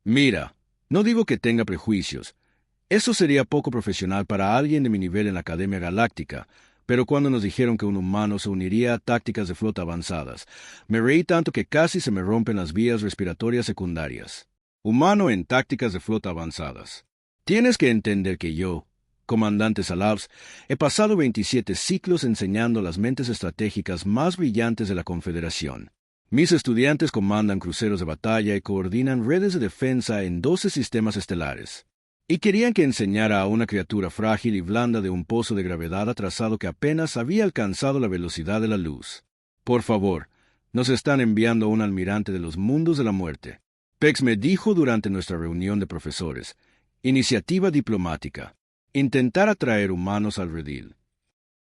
Mira, no digo que tenga prejuicios. Eso sería poco profesional para alguien de mi nivel en la Academia Galáctica, pero cuando nos dijeron que un humano se uniría a tácticas de flota avanzadas, me reí tanto que casi se me rompen las vías respiratorias secundarias. Humano en tácticas de flota avanzadas. Tienes que entender que yo, comandante Salabs, he pasado 27 ciclos enseñando las mentes estratégicas más brillantes de la Confederación. Mis estudiantes comandan cruceros de batalla y coordinan redes de defensa en 12 sistemas estelares. Y querían que enseñara a una criatura frágil y blanda de un pozo de gravedad atrasado que apenas había alcanzado la velocidad de la luz. Por favor, nos están enviando a un almirante de los mundos de la muerte. Pex me dijo durante nuestra reunión de profesores. Iniciativa diplomática. Intentar atraer humanos al redil.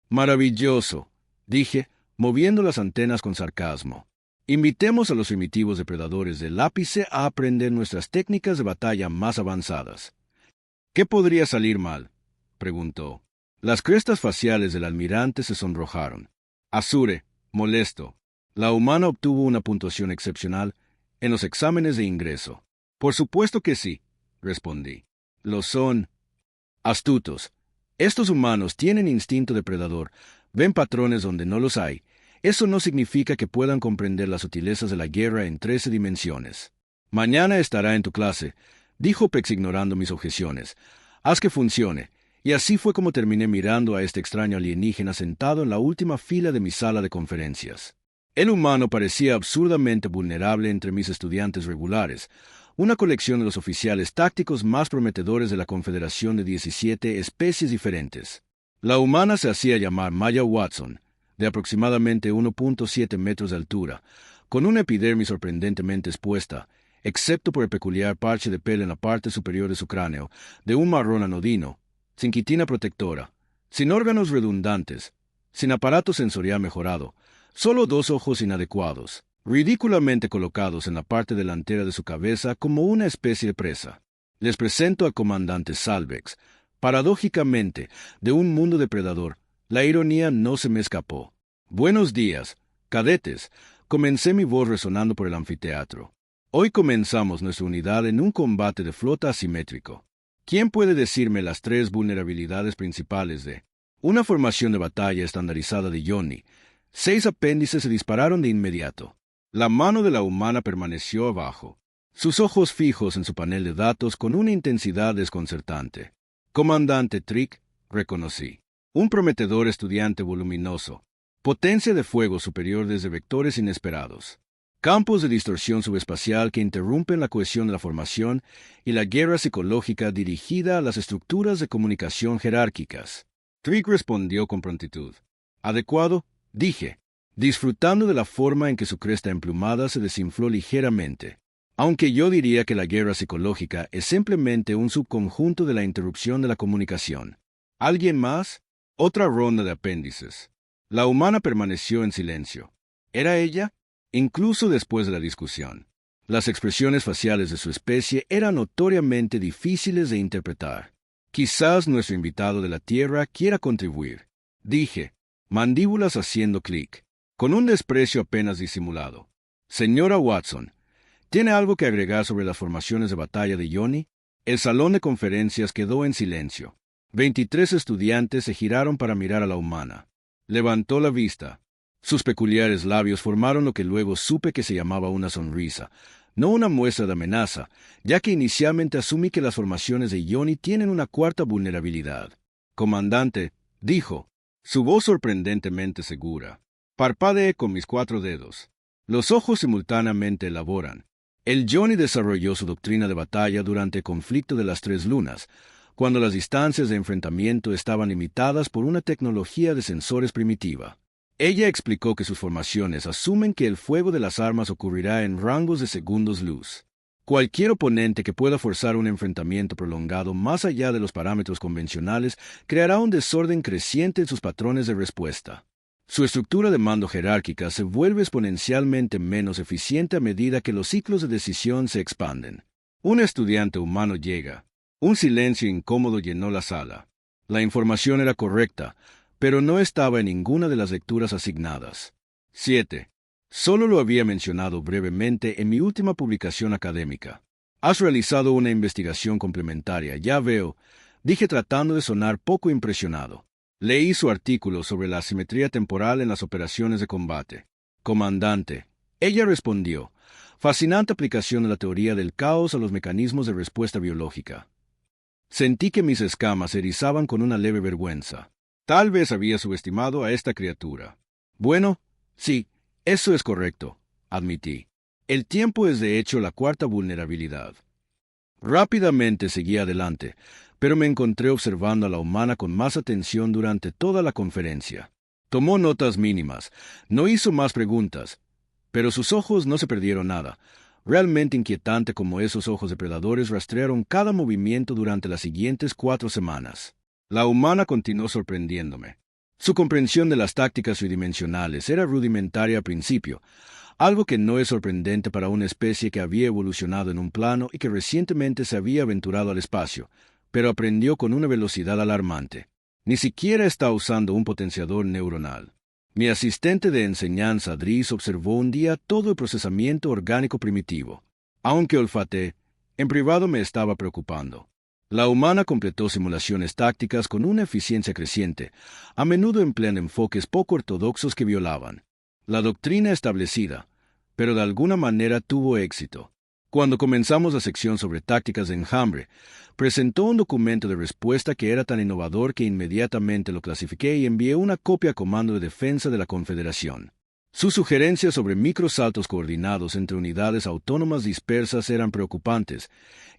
Maravilloso, dije, moviendo las antenas con sarcasmo. Invitemos a los primitivos depredadores del ápice a aprender nuestras técnicas de batalla más avanzadas. ¿Qué podría salir mal?, preguntó. Las crestas faciales del almirante se sonrojaron. Azure, molesto. La humana obtuvo una puntuación excepcional en los exámenes de ingreso. Por supuesto que sí, respondí. Lo son. Astutos. Estos humanos tienen instinto depredador, ven patrones donde no los hay. Eso no significa que puedan comprender las sutilezas de la guerra en 13 dimensiones. Mañana estará en tu clase, dijo Pex ignorando mis objeciones. Haz que funcione. Y así fue como terminé mirando a este extraño alienígena sentado en la última fila de mi sala de conferencias. El humano parecía absurdamente vulnerable entre mis estudiantes regulares, una colección de los oficiales tácticos más prometedores de la Confederación de 17 especies diferentes. La humana se hacía llamar Maya Watson, de aproximadamente 1.7 metros de altura, con una epidermis sorprendentemente expuesta, excepto por el peculiar parche de pelo en la parte superior de su cráneo, de un marrón anodino, sin quitina protectora, sin órganos redundantes, sin aparato sensorial mejorado, solo 2 ojos inadecuados, ridículamente colocados en la parte delantera de su cabeza como una especie de presa. Les presento al comandante Salvex. Paradójicamente, de un mundo depredador, la ironía no se me escapó. Buenos días, cadetes, comencé mi voz resonando por el anfiteatro. Hoy comenzamos nuestra unidad en un combate de flota asimétrico. ¿Quién puede decirme las 3 vulnerabilidades principales de una formación de batalla estandarizada de Yoni? 6 apéndices se dispararon de inmediato. La mano de la humana permaneció abajo, sus ojos fijos en su panel de datos con una intensidad desconcertante. Comandante Trick, reconocí. Un prometedor estudiante voluminoso. Potencia de fuego superior desde vectores inesperados. Campos de distorsión subespacial que interrumpen la cohesión de la formación y la guerra psicológica dirigida a las estructuras de comunicación jerárquicas. Trick respondió con prontitud. Adecuado, dije, disfrutando de la forma en que su cresta emplumada se desinfló ligeramente. Aunque yo diría que la guerra psicológica es simplemente un subconjunto de la interrupción de la comunicación. ¿Alguien más? Otra ronda de apéndices. La humana permaneció en silencio. ¿Era ella? Incluso después de la discusión. Las expresiones faciales de su especie eran notoriamente difíciles de interpretar. Quizás nuestro invitado de la Tierra quiera contribuir, dije, mandíbulas haciendo clic, con un desprecio apenas disimulado. Señora Watson, ¿tiene algo que agregar sobre las formaciones de batalla de Yoni? El salón de conferencias quedó en silencio. 23 estudiantes se giraron para mirar a la humana. Levantó la vista. Sus peculiares labios formaron lo que luego supe que se llamaba una sonrisa, no una muestra de amenaza, ya que inicialmente asumí que las formaciones de Yoni tienen una 4ª vulnerabilidad. Comandante, dijo, su voz sorprendentemente segura. Parpadeé con mis 4 dedos. Los ojos simultáneamente elaboran. El Yoni desarrolló su doctrina de batalla durante el conflicto de las 3 lunas, cuando las distancias de enfrentamiento estaban limitadas por una tecnología de sensores primitiva. Ella explicó que sus formaciones asumen que el fuego de las armas ocurrirá en rangos de segundos luz. Cualquier oponente que pueda forzar un enfrentamiento prolongado más allá de los parámetros convencionales creará un desorden creciente en sus patrones de respuesta. Su estructura de mando jerárquica se vuelve exponencialmente menos eficiente a medida que los ciclos de decisión se expanden. Un estudiante humano llega. Un silencio incómodo llenó la sala. La información era correcta, pero no estaba en ninguna de las lecturas asignadas. 7. Solo lo había mencionado brevemente en mi última publicación académica. Has realizado una investigación complementaria, ya veo, dije tratando de sonar poco impresionado. Leí su artículo sobre la asimetría temporal en las operaciones de combate. Comandante, ella respondió, fascinante aplicación de la teoría del caos a los mecanismos de respuesta biológica. Sentí que mis escamas se erizaban con una leve vergüenza. Tal vez había subestimado a esta criatura. Bueno, sí, eso es correcto, admití. El tiempo es de hecho la cuarta vulnerabilidad. Rápidamente seguí adelante, pero me encontré observando a la humana con más atención durante toda la conferencia. Tomó notas mínimas, no hizo más preguntas, pero sus ojos no se perdieron nada. Realmente inquietante como esos ojos depredadores rastrearon cada movimiento durante las siguientes 4 semanas. La humana continuó sorprendiéndome. Su comprensión de las tácticas tridimensionales era rudimentaria al principio, algo que no es sorprendente para una especie que había evolucionado en un plano y que recientemente se había aventurado al espacio, pero aprendió con una velocidad alarmante. Ni siquiera está usando un potenciador neuronal. Mi asistente de enseñanza, Dries, observó un día todo el procesamiento orgánico primitivo. Aunque olfateé, en privado me estaba preocupando. La humana completó simulaciones tácticas con una eficiencia creciente, a menudo empleando enfoques poco ortodoxos que violaban la doctrina establecida, pero de alguna manera tuvo éxito. Cuando comenzamos la sección sobre tácticas de enjambre, presentó un documento de respuesta que era tan innovador que inmediatamente lo clasifiqué y envié una copia a Comando de Defensa de la Confederación. Sus sugerencias sobre microsaltos coordinados entre unidades autónomas dispersas eran preocupantes,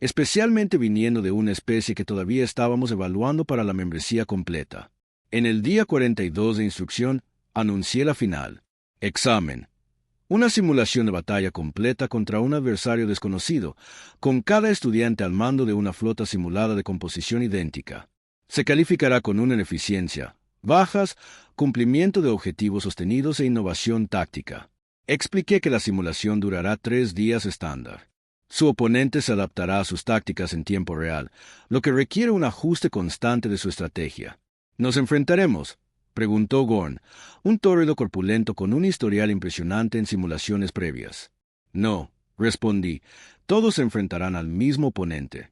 especialmente viniendo de una especie que todavía estábamos evaluando para la membresía completa. En el día 42 de instrucción, anuncié la final. Examen. Una simulación de batalla completa contra un adversario desconocido, con cada estudiante al mando de una flota simulada de composición idéntica. Se calificará con una en eficiencia, bajas, cumplimiento de objetivos sostenidos e innovación táctica. Expliqué que la simulación durará 3 días estándar. Su oponente se adaptará a sus tácticas en tiempo real, lo que requiere un ajuste constante de su estrategia. Nos enfrentaremos, preguntó Gorn, un tórrido corpulento con un historial impresionante en simulaciones previas. No, respondí, todos se enfrentarán al mismo oponente.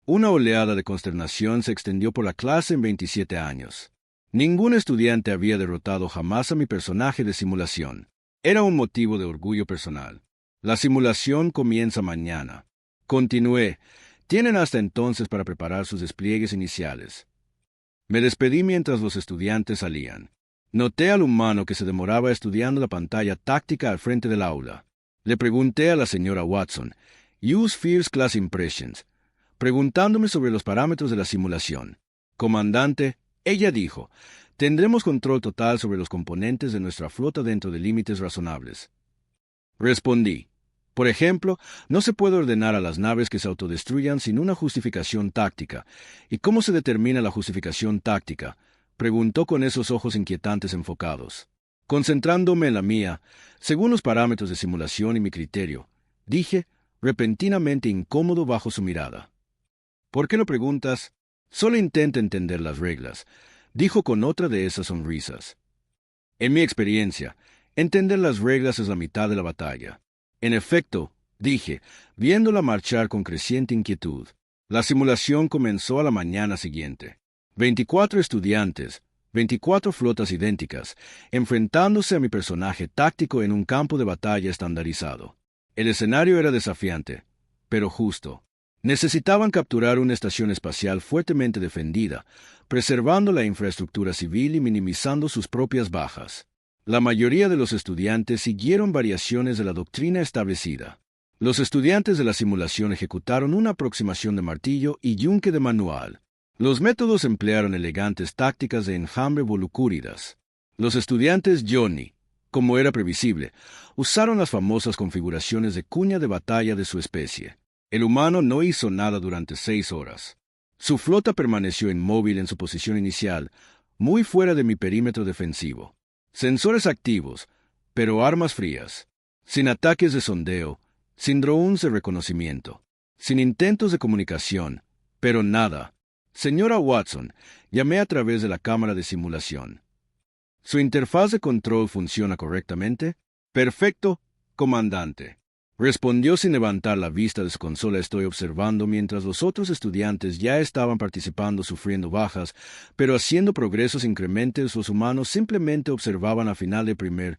Una oleada de consternación se extendió por la clase en 27 años. Ningún estudiante había derrotado jamás a mi personaje de simulación. Era un motivo de orgullo personal. La simulación comienza mañana. Continué. Tienen hasta entonces para preparar sus despliegues iniciales. Me despedí mientras los estudiantes salían. Noté al humano que se demoraba estudiando la pantalla táctica al frente del aula. Le pregunté a la señora Watson, Use First Class Impressions, preguntándome sobre los parámetros de la simulación. Comandante, ella dijo, tendremos control total sobre los componentes de nuestra flota dentro de límites razonables. Respondí. Por ejemplo, no se puede ordenar a las naves que se autodestruyan sin una justificación táctica. ¿Y cómo se determina la justificación táctica?, preguntó con esos ojos inquietantes enfocados. Concentrándome en la mía, según los parámetros de simulación y mi criterio, dije, repentinamente incómodo bajo su mirada. ¿Por qué no preguntas? Solo intenta entender las reglas, dijo con otra de esas sonrisas. En mi experiencia, entender las reglas es la mitad de la batalla. En efecto, dije, viéndola marchar con creciente inquietud. La simulación comenzó a la mañana siguiente. 24 estudiantes, 24 flotas idénticas, enfrentándose a mi personaje táctico en un campo de batalla estandarizado. El escenario era desafiante, pero justo. Necesitaban capturar una estación espacial fuertemente defendida, preservando la infraestructura civil y minimizando sus propias bajas. La mayoría de los estudiantes siguieron variaciones de la doctrina establecida. Los estudiantes de la simulación ejecutaron una aproximación de martillo y yunque de manual. Los métodos emplearon elegantes tácticas de enjambre volucúridas. Los estudiantes Johnny, como era previsible, usaron las famosas configuraciones de cuña de batalla de su especie. El humano no hizo nada durante 6 horas. Su flota permaneció inmóvil en su posición inicial, muy fuera de mi perímetro defensivo. Sensores activos, pero armas frías. Sin ataques de sondeo, sin drones de reconocimiento. Sin intentos de comunicación, pero nada. Señora Watson, llamé a través de la cámara de simulación. ¿Su interfaz de control funciona correctamente? Perfecto, comandante. Respondió sin levantar la vista desconsola. Estoy observando mientras los otros estudiantes ya estaban participando sufriendo bajas, pero haciendo progresos incrementes. Los humanos simplemente observaban. A final de primer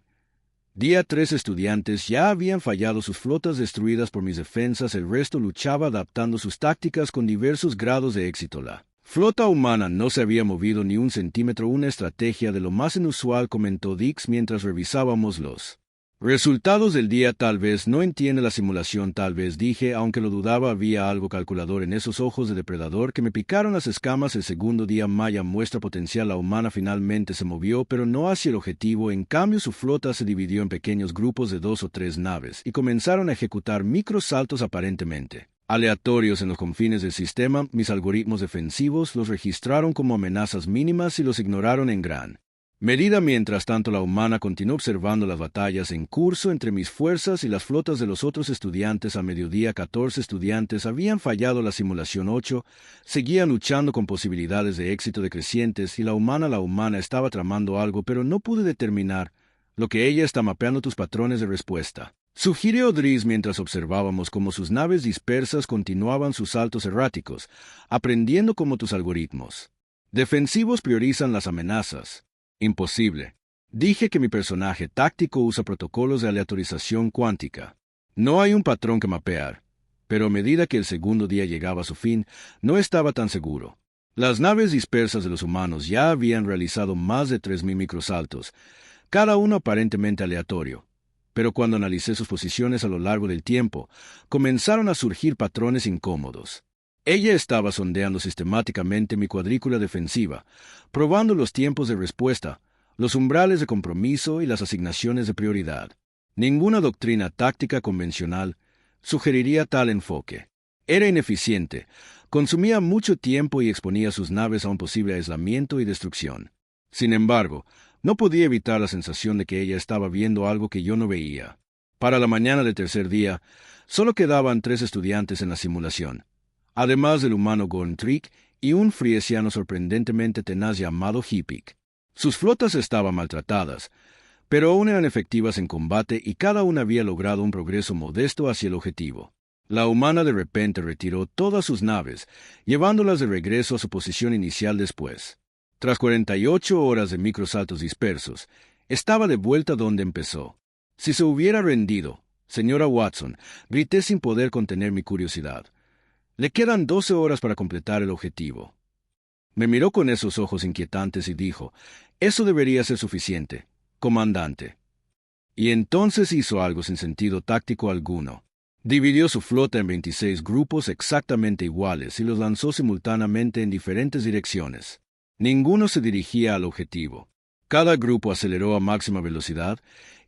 día 3 estudiantes ya habían fallado sus flotas destruidas por mis defensas. El resto luchaba adaptando sus tácticas con diversos grados de éxito. La flota humana no se había movido ni un centímetro. Una estrategia de lo más inusual, comentó Dix mientras revisábamos los resultados del día. Tal vez no entiende la simulación, tal vez, dije, aunque lo dudaba. Había algo calculador en esos ojos de depredador que me picaron las escamas. El segundo día Maya muestra potencial. La humana finalmente se movió, pero no hacia el objetivo. En cambio, su flota se dividió en pequeños grupos de 2 o 3 naves y comenzaron a ejecutar microsaltos aparentemente aleatorios en los confines del sistema. Mis algoritmos defensivos los registraron como amenazas mínimas y los ignoraron en gran medida. Mientras tanto, la humana continuó observando las batallas en curso entre mis fuerzas y las flotas de los otros estudiantes. A mediodía, 14 estudiantes habían fallado la simulación. 8 seguían luchando con posibilidades de éxito decrecientes, y la humana estaba tramando algo, pero no pude determinar lo que ella está mapeando. Tus patrones de respuesta, sugirió Driss mientras observábamos cómo sus naves dispersas continuaban sus saltos erráticos, aprendiendo cómo tus algoritmos defensivos priorizan las amenazas. Imposible. Dije que mi personaje táctico usa protocolos de aleatorización cuántica. No hay un patrón que mapear. Pero a medida que el segundo día llegaba a su fin, no estaba tan seguro. Las naves dispersas de los humanos ya habían realizado más de 3.000 microsaltos, cada uno aparentemente aleatorio. Pero cuando analicé sus posiciones a lo largo del tiempo, comenzaron a surgir patrones incómodos. Ella estaba sondeando sistemáticamente mi cuadrícula defensiva, probando los tiempos de respuesta, los umbrales de compromiso y las asignaciones de prioridad. Ninguna doctrina táctica convencional sugeriría tal enfoque. Era ineficiente, consumía mucho tiempo y exponía sus naves a un posible aislamiento y destrucción. Sin embargo, no podía evitar la sensación de que ella estaba viendo algo que yo no veía. Para la mañana del tercer día, solo quedaban 3 estudiantes en la simulación, además del humano Gorn-Trick y un friesiano sorprendentemente tenaz llamado Hipik. Sus flotas estaban maltratadas, pero aún eran efectivas en combate y cada una había logrado un progreso modesto hacia el objetivo. La humana de repente retiró todas sus naves, llevándolas de regreso a su posición inicial después. Tras 48 horas de microsaltos dispersos, estaba de vuelta donde empezó. Si se hubiera rendido, señora Watson, grité sin poder contener mi curiosidad. Le quedan 12 horas para completar el objetivo. Me miró con esos ojos inquietantes y dijo, «Eso debería ser suficiente, comandante». Y entonces hizo algo sin sentido táctico alguno. Dividió su flota en 26 grupos exactamente iguales y los lanzó simultáneamente en diferentes direcciones. Ninguno se dirigía al objetivo. Cada grupo aceleró a máxima velocidad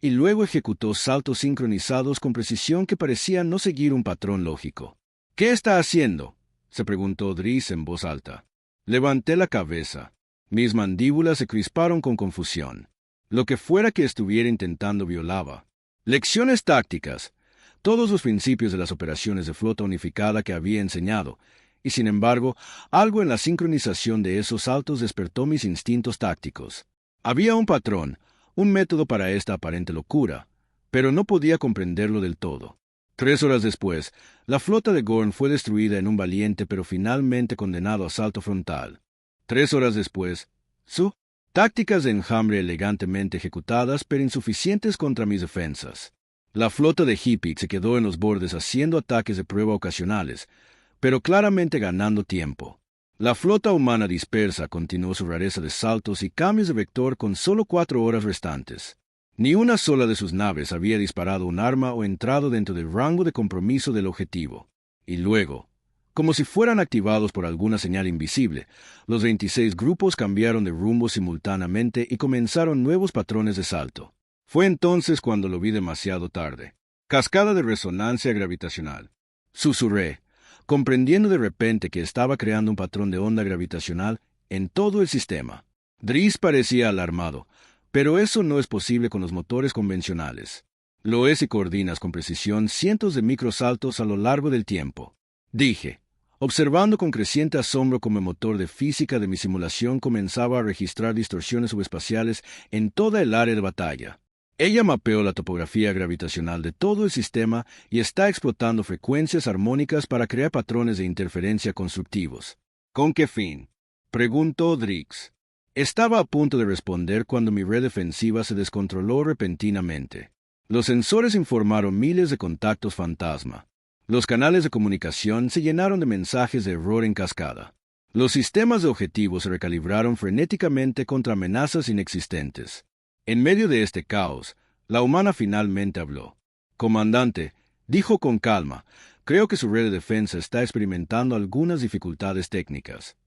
y luego ejecutó saltos sincronizados con precisión que parecían no seguir un patrón lógico. «¿Qué está haciendo?», se preguntó Driss en voz alta. Levanté la cabeza. Mis mandíbulas se crisparon con confusión. Lo que fuera que estuviera intentando violaba lecciones tácticas, todos los principios de las operaciones de flota unificada que había enseñado, y sin embargo, algo en la sincronización de esos saltos despertó mis instintos tácticos. Había un patrón, un método para esta aparente locura, pero no podía comprenderlo del todo. 3 horas después, la flota de Gorn fue destruida en un valiente pero finalmente condenado asalto frontal. 3 horas después, su tácticas de enjambre elegantemente ejecutadas pero insuficientes contra mis defensas. La flota de Hipik se quedó en los bordes haciendo ataques de prueba ocasionales, pero claramente ganando tiempo. La flota humana dispersa continuó su rareza de saltos y cambios de vector con solo 4 horas restantes. Ni una sola de sus naves había disparado un arma o entrado dentro del rango de compromiso del objetivo. Y luego, como si fueran activados por alguna señal invisible, los 26 grupos cambiaron de rumbo simultáneamente y comenzaron nuevos patrones de salto. Fue entonces cuando lo vi demasiado tarde. Cascada de resonancia gravitacional. Susurré, comprendiendo de repente que estaba creando un patrón de onda gravitacional en todo el sistema. Driss parecía alarmado, pero eso no es posible con los motores convencionales. Lo es si coordinas con precisión cientos de microsaltos a lo largo del tiempo. Dije, observando con creciente asombro cómo el motor de física de mi simulación comenzaba a registrar distorsiones subespaciales en toda el área de batalla. Ella mapeó la topografía gravitacional de todo el sistema y está explotando frecuencias armónicas para crear patrones de interferencia constructivos. ¿Con qué fin?, preguntó Drix. Estaba a punto de responder cuando mi red defensiva se descontroló repentinamente. Los sensores informaron miles de contactos fantasma. Los canales de comunicación se llenaron de mensajes de error en cascada. Los sistemas de objetivos se recalibraron frenéticamente contra amenazas inexistentes. En medio de este caos, la humana finalmente habló. «Comandante», dijo con calma, «creo que su red de defensa está experimentando algunas dificultades técnicas».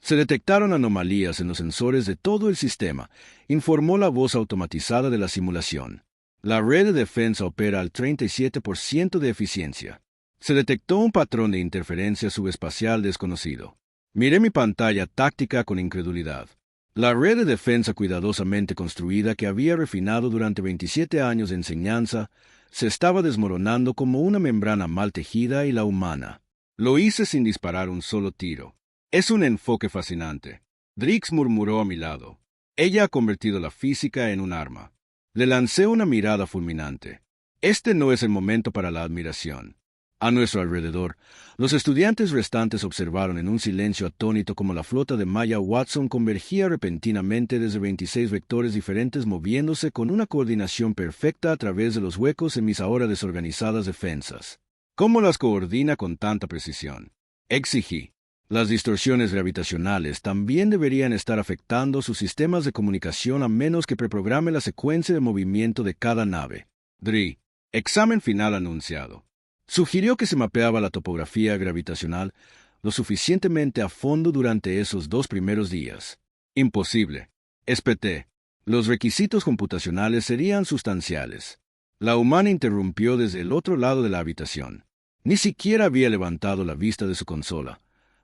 Se detectaron anomalías en los sensores de todo el sistema, informó la voz automatizada de la simulación. La red de defensa opera al 37% de eficiencia. Se detectó un patrón de interferencia subespacial desconocido. Miré mi pantalla táctica con incredulidad. La red de defensa cuidadosamente construida que había refinado durante 27 años de enseñanza se estaba desmoronando como una membrana mal tejida y la humana. Lo hice sin disparar un solo tiro. Es un enfoque fascinante. Drix murmuró a mi lado. Ella ha convertido la física en un arma. Le lancé una mirada fulminante. Este no es el momento para la admiración. A nuestro alrededor, los estudiantes restantes observaron en un silencio atónito cómo la flota de Maya Watson convergía repentinamente desde 26 vectores diferentes moviéndose con una coordinación perfecta a través de los huecos en mis ahora desorganizadas defensas. ¿Cómo las coordina con tanta precisión?, exigí. Las distorsiones gravitacionales también deberían estar afectando sus sistemas de comunicación a menos que preprograme la secuencia de movimiento de cada nave. Dri. Examen final anunciado. Sugirió que se mapeaba la topografía gravitacional lo suficientemente a fondo durante esos 2 primeros días. Imposible. Espeté. Los requisitos computacionales serían sustanciales. La humana interrumpió desde el otro lado de la habitación. Ni siquiera había levantado la vista de su consola.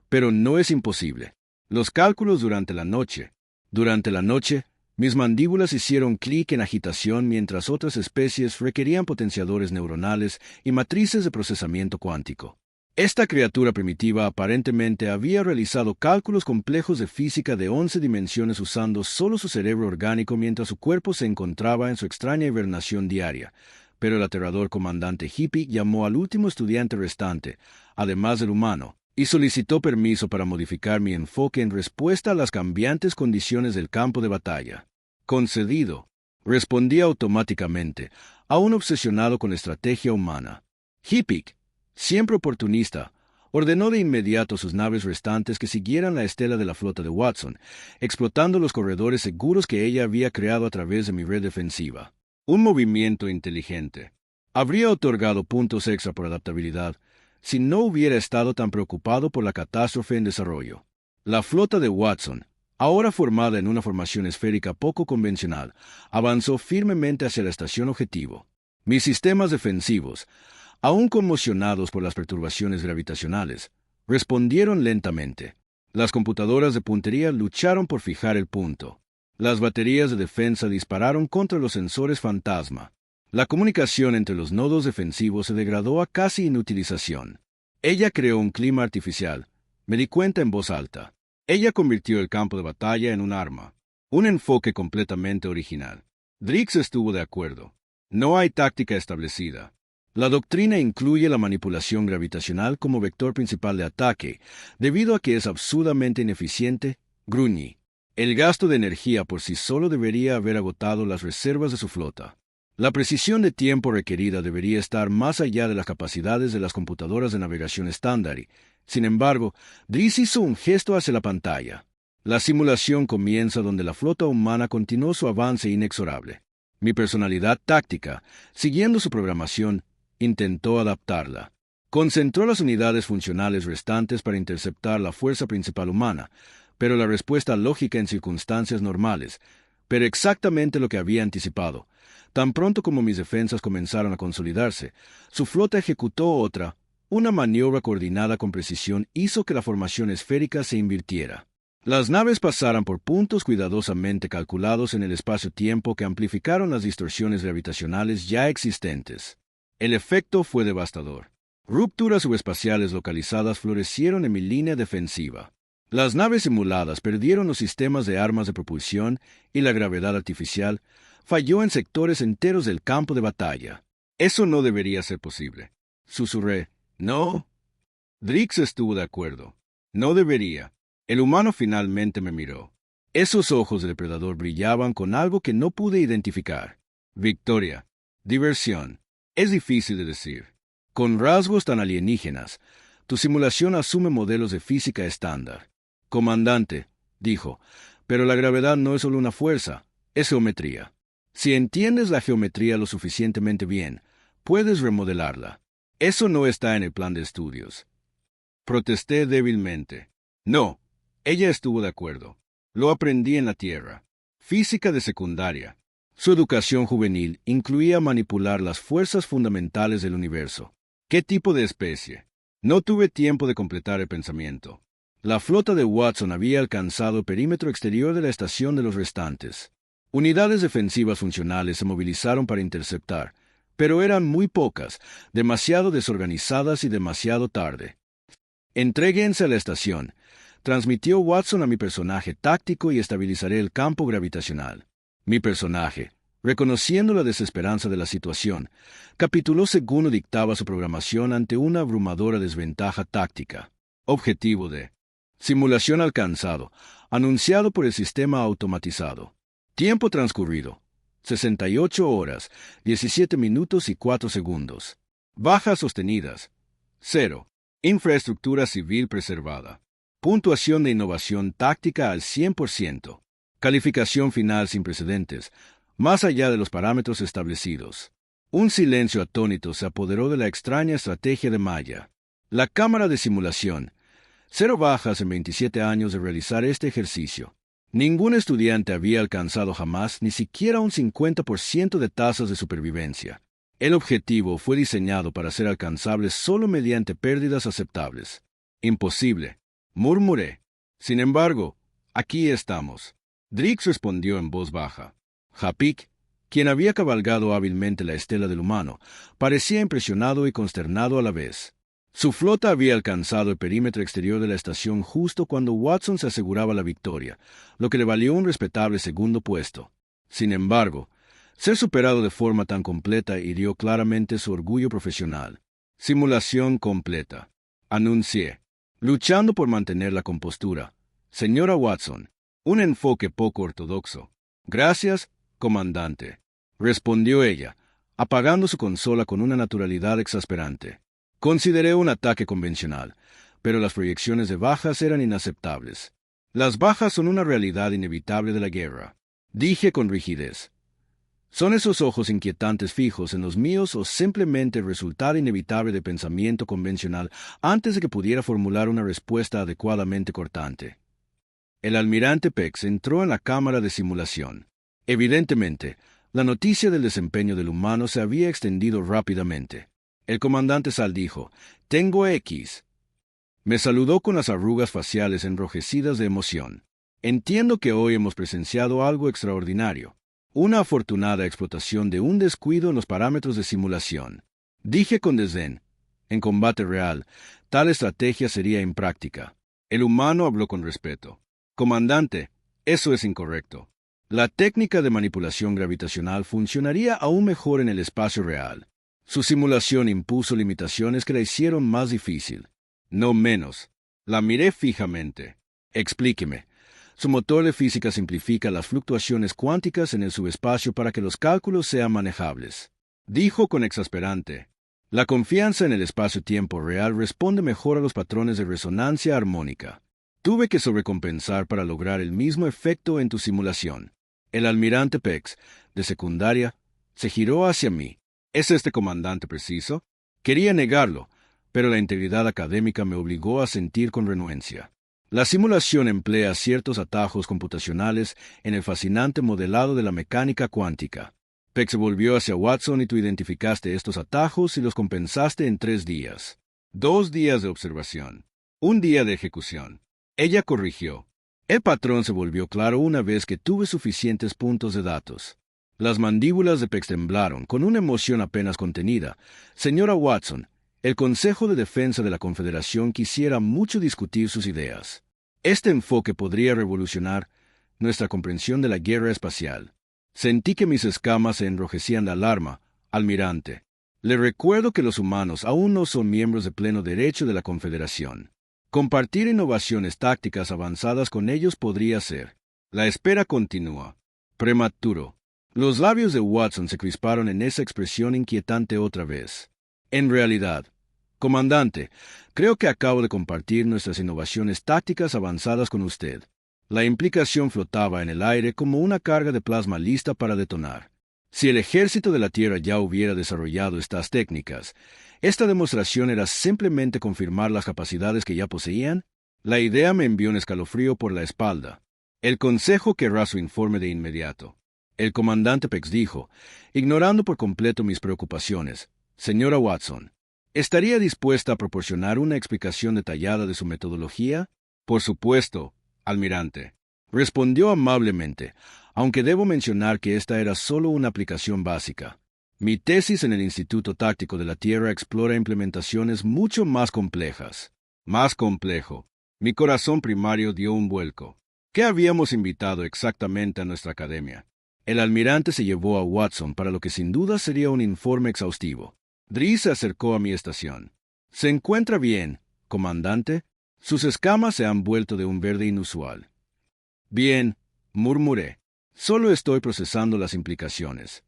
Pero no es imposible. Los cálculos durante la noche. Durante la noche, mis mandíbulas hicieron clic en agitación mientras otras especies requerían potenciadores neuronales y matrices de procesamiento cuántico. Esta criatura primitiva aparentemente había realizado cálculos complejos de física de 11 dimensiones usando solo su cerebro orgánico mientras su cuerpo se encontraba en su extraña hibernación diaria. Pero el aterrador comandante hippie llamó al último estudiante restante, además del humano, y solicitó permiso para modificar mi enfoque en respuesta a las cambiantes condiciones del campo de batalla. Concedido, respondí automáticamente, aún obsesionado con la estrategia humana. Hippie, siempre oportunista, ordenó de inmediato a sus naves restantes que siguieran la estela de la flota de Watson, explotando los corredores seguros que ella había creado a través de mi red defensiva. Un movimiento inteligente. Habría otorgado puntos extra por adaptabilidad, si no hubiera estado tan preocupado por la catástrofe en desarrollo. La flota de Watson, ahora formada en una formación esférica poco convencional, avanzó firmemente hacia la estación objetivo. Mis sistemas defensivos, aún conmocionados por las perturbaciones gravitacionales, respondieron lentamente. Las computadoras de puntería lucharon por fijar el punto. Las baterías de defensa dispararon contra los sensores fantasma. La comunicación entre los nodos defensivos se degradó a casi inutilización. Ella creó un clima artificial. Me di cuenta en voz alta. Ella convirtió el campo de batalla en un arma. Un enfoque completamente original. Drix estuvo de acuerdo. No hay táctica establecida. La doctrina incluye la manipulación gravitacional como vector principal de ataque, debido a que es absurdamente ineficiente, gruñí. El gasto de energía por sí solo debería haber agotado las reservas de su flota. La precisión de tiempo requerida debería estar más allá de las capacidades de las computadoras de navegación estándar y, sin embargo, Drix hizo un gesto hacia la pantalla. La simulación comienza donde la flota humana continuó su avance inexorable. Mi personalidad táctica, siguiendo su programación, intentó adaptarla. Concentró las unidades funcionales restantes para interceptar la fuerza principal humana, pero la respuesta lógica en circunstancias normales, pero exactamente lo que había anticipado. Tan pronto como mis defensas comenzaron a consolidarse, su flota ejecutó otra. Una maniobra coordinada con precisión hizo que la formación esférica se invirtiera. Las naves pasaran por puntos cuidadosamente calculados en el espacio-tiempo que amplificaron las distorsiones gravitacionales ya existentes. El efecto fue devastador. Rupturas subespaciales localizadas florecieron en mi línea defensiva. Las naves simuladas perdieron los sistemas de armas de propulsión y la gravedad artificial, Falló en sectores enteros del campo de batalla. Eso no debería ser posible. Susurré. No. Drix estuvo de acuerdo. No debería. El humano finalmente me miró. Esos ojos del depredador brillaban con algo que no pude identificar. Victoria. Diversión. Es difícil de decir. Con rasgos tan alienígenas, tu simulación asume modelos de física estándar. Comandante, dijo, pero la gravedad no es solo una fuerza, es geometría. Si entiendes la geometría lo suficientemente bien, puedes remodelarla. Eso no está en el plan de estudios. Protesté débilmente. No, ella estuvo de acuerdo. Lo aprendí en la Tierra. Física de secundaria. Su educación juvenil incluía manipular las fuerzas fundamentales del universo. ¿Qué tipo de especie? No tuve tiempo de completar el pensamiento. La flota de Watson había alcanzado el perímetro exterior de la estación de los restantes. Unidades defensivas funcionales se movilizaron para interceptar, pero eran muy pocas, demasiado desorganizadas y demasiado tarde. Entréguense a la estación. Transmitió Watson a mi personaje táctico y estabilizaré el campo gravitacional. Mi personaje, reconociendo la desesperanza de la situación, capituló según lo dictaba su programación ante una abrumadora desventaja táctica. Objetivo de simulación alcanzado, anunciado por el sistema automatizado. Tiempo transcurrido: 68 horas, 17 minutos y 4 segundos. Bajas sostenidas: 0. Infraestructura civil preservada. Puntuación de innovación táctica al 100%. Calificación final sin precedentes, más allá de los parámetros establecidos. Un silencio atónito se apoderó de la extraña estrategia de Maya. La cámara de simulación. 0 bajas en 27 años de realizar este ejercicio. Ningún estudiante había alcanzado jamás ni siquiera un 50% de tasas de supervivencia. El objetivo fue diseñado para ser alcanzable solo mediante pérdidas aceptables. Imposible, murmuré. Sin embargo, aquí estamos. Drix respondió en voz baja. Japik, quien había cabalgado hábilmente la estela del humano, parecía impresionado y consternado a la vez. Su flota había alcanzado el perímetro exterior de la estación justo cuando Watson se aseguraba la victoria, lo que le valió un respetable segundo puesto. Sin embargo, ser superado de forma tan completa hirió claramente su orgullo profesional. Simulación completa. Anuncié, luchando por mantener la compostura. Señora Watson, un enfoque poco ortodoxo. Gracias, comandante, respondió ella, apagando su consola con una naturalidad exasperante. Consideré un ataque convencional, pero las proyecciones de bajas eran inaceptables. Las bajas son una realidad inevitable de la guerra, dije con rigidez. ¿Son esos ojos inquietantes fijos en los míos o simplemente el resultado inevitable de pensamiento convencional antes de que pudiera formular una respuesta adecuadamente cortante? El almirante Pex entró en la cámara de simulación. Evidentemente, la noticia del desempeño del humano se había extendido rápidamente. El comandante Sal dijo, «Tengo X». Me saludó con las arrugas faciales enrojecidas de emoción. Entiendo que hoy hemos presenciado algo extraordinario. Una afortunada explotación de un descuido en los parámetros de simulación. Dije con desdén. En combate real, tal estrategia sería impráctica. El humano habló con respeto. Comandante, eso es incorrecto. La técnica de manipulación gravitacional funcionaría aún mejor en el espacio real. Su simulación impuso limitaciones que la hicieron más difícil. No menos. La miré fijamente. Explíqueme. Su motor de física simplifica las fluctuaciones cuánticas en el subespacio para que los cálculos sean manejables. Dijo con exasperante. La confianza en el espacio-tiempo real responde mejor a los patrones de resonancia armónica. Tuve que sobrecompensar para lograr el mismo efecto en tu simulación. El almirante Pex, de secundaria, se giró hacia mí. ¿Es este comandante preciso? Quería negarlo, pero la integridad académica me obligó a sentir con renuencia. La simulación emplea ciertos atajos computacionales en el fascinante modelado de la mecánica cuántica. Peck se volvió hacia Watson y tú identificaste estos atajos y los compensaste en 3 días. 2 días de observación. 1 día de ejecución. Ella corrigió. El patrón se volvió claro una vez que tuve suficientes puntos de datos. Las mandíbulas de Peck temblaron, con una emoción apenas contenida. Señora Watson, el Consejo de Defensa de la Confederación quisiera mucho discutir sus ideas. Este enfoque podría revolucionar nuestra comprensión de la guerra espacial. Sentí que mis escamas se enrojecían de alarma, almirante. Le recuerdo que los humanos aún no son miembros de pleno derecho de la Confederación. Compartir innovaciones tácticas avanzadas con ellos podría ser. La espera continúa. Prematuro. Los labios de Watson se crisparon en esa expresión inquietante otra vez. En realidad, comandante, creo que acabo de compartir nuestras innovaciones tácticas avanzadas con usted. La implicación flotaba en el aire como una carga de plasma lista para detonar. Si el ejército de la Tierra ya hubiera desarrollado estas técnicas, esta demostración era simplemente confirmar las capacidades que ya poseían. La idea me envió un escalofrío por la espalda. El Consejo querrá su informe de inmediato. El comandante Pex dijo, ignorando por completo mis preocupaciones. Señora Watson, ¿estaría dispuesta a proporcionar una explicación detallada de su metodología? Por supuesto, almirante. Respondió amablemente, aunque debo mencionar que esta era solo una aplicación básica. Mi tesis en el Instituto Táctico de la Tierra explora implementaciones mucho más complejas. Más complejo. Mi corazón primario dio un vuelco. ¿Qué habíamos invitado exactamente a nuestra academia? El almirante se llevó a Watson para lo que sin duda sería un informe exhaustivo. Dries se acercó a mi estación. ¿Se encuentra bien, comandante? Sus escamas se han vuelto de un verde inusual. Bien, murmuré. Solo estoy procesando las implicaciones.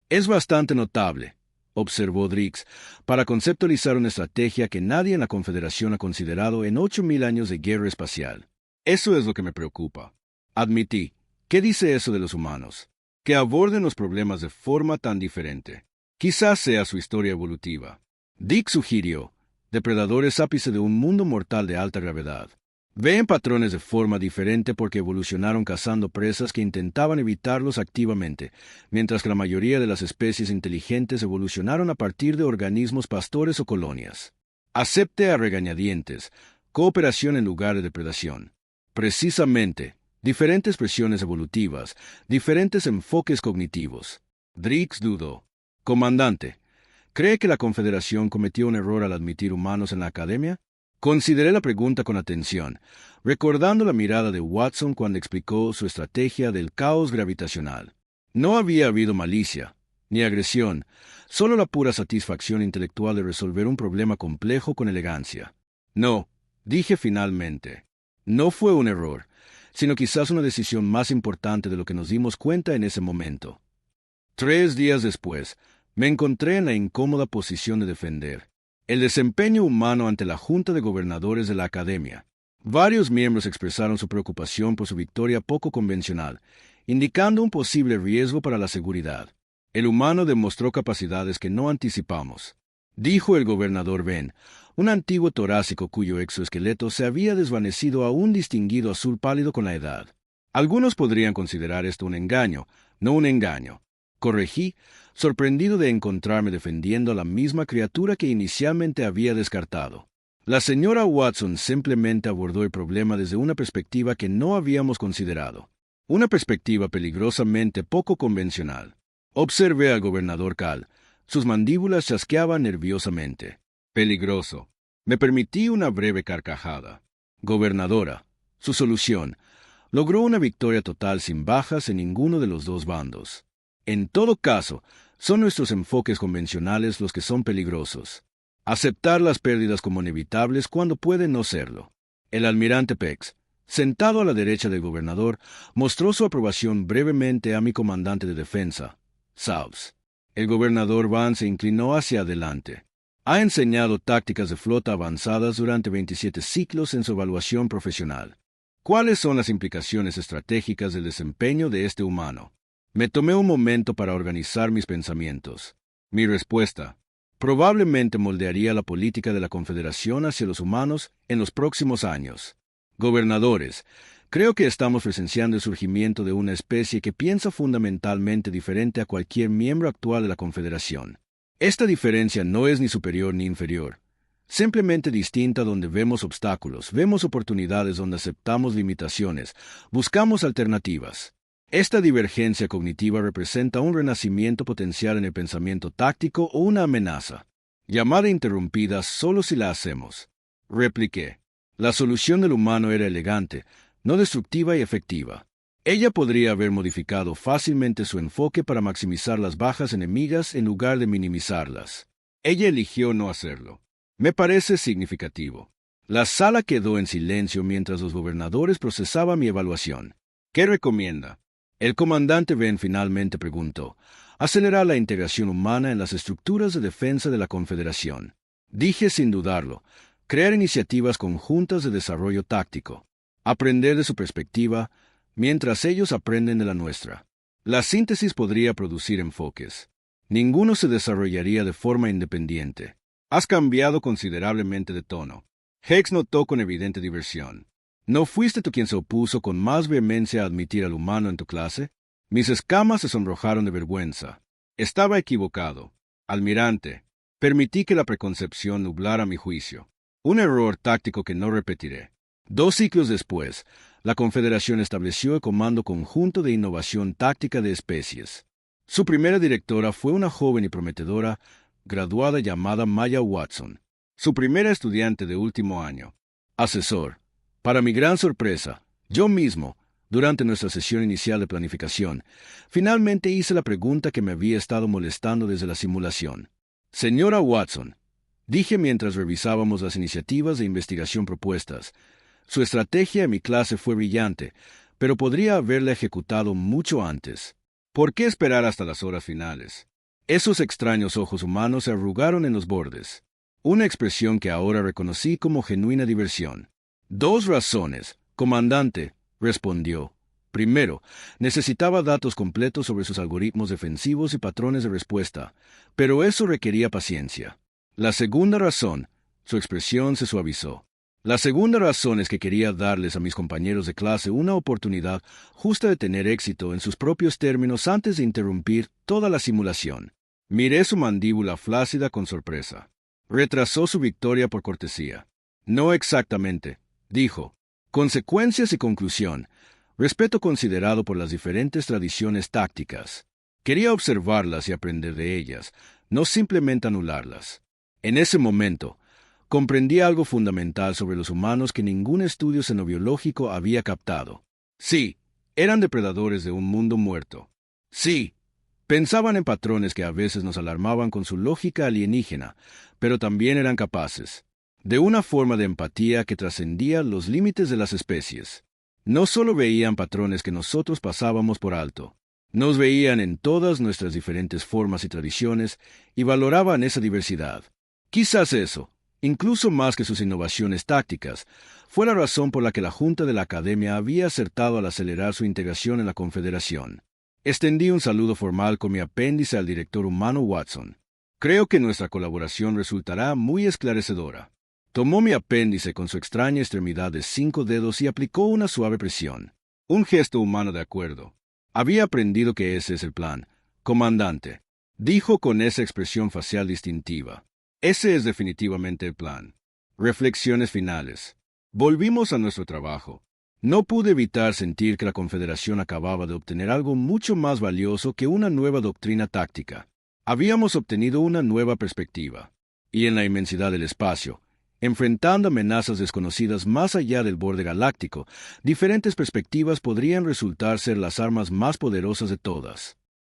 Es bastante notable, observó Dries, para conceptualizar una estrategia que nadie en la Confederación ha considerado en 8.000 años de guerra espacial. Eso es lo que me preocupa. Admití. ¿Qué dice eso de los humanos? Que aborden los problemas de forma tan diferente. Quizás sea su historia evolutiva. Dick sugirió, depredadores ápice de un mundo mortal de alta gravedad. Ven patrones de forma diferente porque evolucionaron cazando presas que intentaban evitarlos activamente, mientras que la mayoría de las especies inteligentes evolucionaron a partir de organismos pastores o colonias. Acepte a regañadientes, cooperación en lugar de depredación. Precisamente, diferentes presiones evolutivas, diferentes enfoques cognitivos. Dries dudó. Comandante, ¿cree que la Confederación cometió un error al admitir humanos en la academia? Consideré la pregunta con atención, recordando la mirada de Watson cuando explicó su estrategia del caos gravitacional. No había habido malicia, ni agresión, solo la pura satisfacción intelectual de resolver un problema complejo con elegancia. No, dije finalmente. No fue un error, sino quizás una decisión más importante de lo que nos dimos cuenta en ese momento. 3 días después, me encontré en la incómoda posición de defender el desempeño humano ante la Junta de Gobernadores de la Academia. Varios miembros expresaron su preocupación por su victoria poco convencional, indicando un posible riesgo para la seguridad. El humano demostró capacidades que no anticipamos, dijo el gobernador Ben, un antiguo torácico cuyo exoesqueleto se había desvanecido a un distinguido azul pálido con la edad. Algunos podrían considerar esto un engaño, no un engaño. Corregí, sorprendido de encontrarme defendiendo a la misma criatura que inicialmente había descartado. La señora Watson simplemente abordó el problema desde una perspectiva que no habíamos considerado. Una perspectiva peligrosamente poco convencional. Observé al gobernador Cal. Sus mandíbulas chasqueaban nerviosamente. Peligroso. Me permití una breve carcajada. Gobernadora, su solución logró una victoria total sin bajas en ninguno de los dos bandos. En todo caso, son nuestros enfoques convencionales los que son peligrosos. Aceptar las pérdidas como inevitables cuando pueden no serlo. El almirante Pex, sentado a la derecha del gobernador, mostró su aprobación brevemente a mi comandante de defensa, Saus. El gobernador Van se inclinó hacia adelante. Ha enseñado tácticas de flota avanzadas durante 27 ciclos en su evaluación profesional. ¿Cuáles son las implicaciones estratégicas del desempeño de este humano? Me tomé un momento para organizar mis pensamientos. Mi respuesta probablemente moldearía la política de la Confederación hacia los humanos en los próximos años. Gobernadores, creo que estamos presenciando el surgimiento de una especie que piensa fundamentalmente diferente a cualquier miembro actual de la Confederación. Esta diferencia no es ni superior ni inferior, simplemente distinta donde vemos obstáculos, vemos oportunidades donde aceptamos limitaciones, buscamos alternativas. Esta divergencia cognitiva representa un renacimiento potencial en el pensamiento táctico o una amenaza. Llamada interrumpida solo si la hacemos. Repliqué. La solución del humano era elegante, no destructiva y efectiva. Ella podría haber modificado fácilmente su enfoque para maximizar las bajas enemigas en lugar de minimizarlas. Ella eligió no hacerlo. Me parece significativo. La sala quedó en silencio mientras los gobernadores procesaban mi evaluación. ¿Qué recomienda? El comandante Ben finalmente preguntó. Acelerar la integración humana en las estructuras de defensa de la Confederación. Dije sin dudarlo. Crear iniciativas conjuntas de desarrollo táctico. Aprender de su perspectiva, mientras ellos aprenden de la nuestra. La síntesis podría producir enfoques. Ninguno se desarrollaría de forma independiente. Has cambiado considerablemente de tono. Hex notó con evidente diversión. ¿No fuiste tú quien se opuso con más vehemencia a admitir al humano en tu clase? Mis escamas se sonrojaron de vergüenza. Estaba equivocado. Almirante, permití que la preconcepción nublara mi juicio. Un error táctico que no repetiré. 2 ciclos después, la Confederación estableció el Comando Conjunto de Innovación Táctica de Especies. Su primera directora fue una joven y prometedora graduada llamada Maya Watson, su primera estudiante de último año. Asesor. Para mi gran sorpresa, yo mismo, durante nuestra sesión inicial de planificación, finalmente hice la pregunta que me había estado molestando desde la simulación. Señora Watson, dije mientras revisábamos las iniciativas de investigación propuestas, su estrategia en mi clase fue brillante, pero podría haberla ejecutado mucho antes. ¿Por qué esperar hasta las horas finales? Esos extraños ojos humanos se arrugaron en los bordes, una expresión que ahora reconocí como genuina diversión. 2 razones, comandante, respondió. Primero, necesitaba datos completos sobre sus algoritmos defensivos y patrones de respuesta, pero eso requería paciencia. La segunda razón, su expresión se suavizó. La segunda razón es que quería darles a mis compañeros de clase una oportunidad justa de tener éxito en sus propios términos antes de interrumpir toda la simulación. Miré su mandíbula flácida con sorpresa. Retrasó su victoria por cortesía. No exactamente, dijo. Consecuencias y conclusión. Respeto considerado por las diferentes tradiciones tácticas. Quería observarlas y aprender de ellas, no simplemente anularlas. En ese momento, comprendí algo fundamental sobre los humanos que ningún estudio xenobiológico había captado. Sí, eran depredadores de un mundo muerto. Sí, pensaban en patrones que a veces nos alarmaban con su lógica alienígena, pero también eran capaces de una forma de empatía que trascendía los límites de las especies. No solo veían patrones que nosotros pasábamos por alto, nos veían en todas nuestras diferentes formas y tradiciones y valoraban esa diversidad. Quizás eso, incluso más que sus innovaciones tácticas, fue la razón por la que la Junta de la Academia había acertado al acelerar su integración en la Confederación. Extendí un saludo formal con mi apéndice al director humano Watson. Creo que nuestra colaboración resultará muy esclarecedora. Tomó mi apéndice con su extraña extremidad de 5 dedos y aplicó una suave presión. Un gesto humano de acuerdo. Había aprendido que ese es el plan, comandante, dijo con esa expresión facial distintiva. Ese es definitivamente el plan. Reflexiones finales. Volvimos a nuestro trabajo. No pude evitar sentir que la Confederación acababa de obtener algo mucho más valioso que una nueva doctrina táctica. Habíamos obtenido una nueva perspectiva. Y en la inmensidad del espacio, enfrentando amenazas desconocidas más allá del borde galáctico, diferentes perspectivas podrían resultar ser las armas más poderosas de todas.